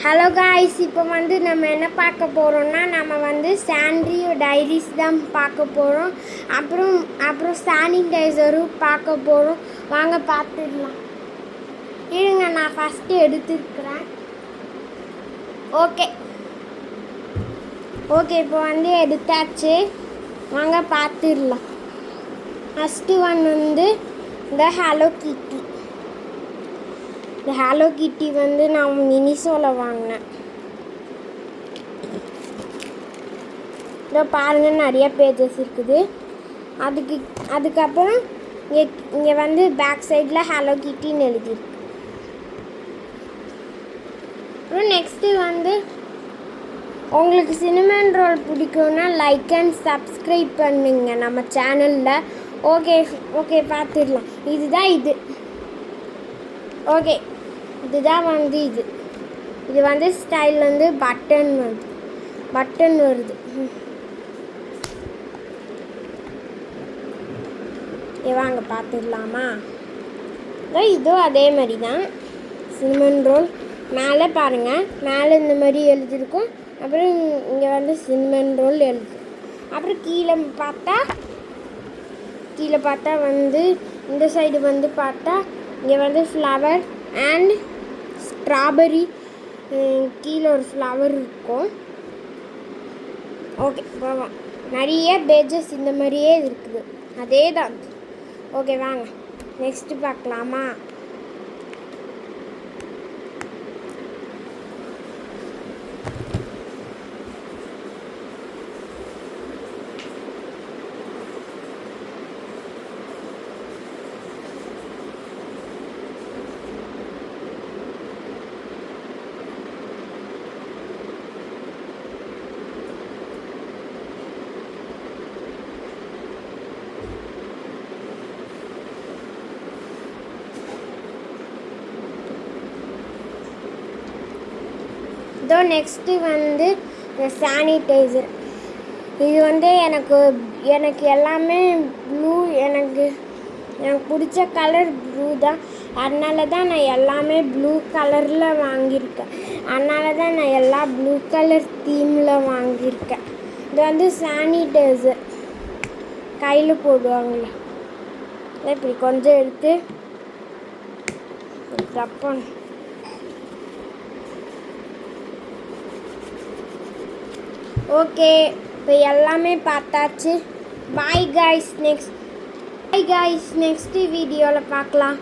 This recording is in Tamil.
ஹலோ காய்ஸ், இப்போ வந்து நம்ம என்ன பார்க்க போகிறோம்னா, நம்ம வந்து சாண்ட்ரியோ டைரிஸ் தான் பார்க்க போகிறோம். அப்புறம் சானிடைசரும் பார்க்க போகிறோம். வாங்க பார்த்துடலாம். இருங்க, நான் ஃபஸ்ட்டு எடுத்துருக்குறேன். ஓகே, இப்போ வந்து எடுத்தாச்சு. வாங்க பார்த்துடலாம். ஃபஸ்ட்டு ஒன் வந்து இந்த ஹலோ கிட்டி. இந்த ஹலோ கிட்டி வந்து நான் மினிசோவில் வாங்கினேன். இதோ பாருங்கள், நிறைய பேஜஸ் இருக்குது. அதுக்கப்புறம் இங்கே வந்து பேக் சைடில் ஹலோ கிட்டின்னு எழுதியிருக்கு. அப்புறம் நெக்ஸ்ட்டு வந்து உங்களுக்கு சினமன் ரோல் பிடிக்கும்னா லைக் அண்ட் சப்ஸ்கிரைப் பண்ணுங்க நம்ம சேனலில். ஓகே பார்த்துடலாம். இதுதான் இது. ஓகே, இதுதான் வந்து இது வந்து ஸ்டைல் வந்து பட்டன் வருது. வாங்க பார்த்துடலாமா? இதுவும் அதே மாதிரி தான் சினமன் ரோல். மேலே பாருங்கள், மேலே இந்த மாதிரி எழுதியிருக்கும். அப்புறம் இங்கே வந்து சினமன் ரோல் எழுது. அப்புறம் கீழே பார்த்தா வந்து இந்த சைடு வந்து பார்த்தா இங்கே வந்து ஃப்ளவர் அண்ட் ஸ்ட்ராபெரி, கீழே ஒரு ஃப்ளவர் இருக்கும். ஓகே, நிறைய பேஜஸ் இந்த மாதிரியே இருக்குது. அதே தான். ஓகே, வாங்க நெக்ஸ்ட்டு பார்க்கலாமா? இதோ நெக்ஸ்ட்டு வந்து சானிடைசர். இது வந்து எனக்கு எல்லாமே ப்ளூ. எனக்கு பிடிச்ச கலர் ப்ளூ தான். அதனால தான் நான் எல்லாமே ப்ளூ கலரில் வாங்கியிருக்கேன். அதனால தான் நான் எல்லா ப்ளூ கலர் தீமில் வாங்கியிருக்கேன். இது வந்து சானிடைசர் கையில் போடுவாங்கள, இப்படி கொஞ்சம் எடுத்து தப்போம். ஓகே, இப்போ எல்லாமே பார்த்தாச்சு. பாய் காய்ஸ், நெக்ஸ்ட் வீடியோவில் பார்க்கலாம்.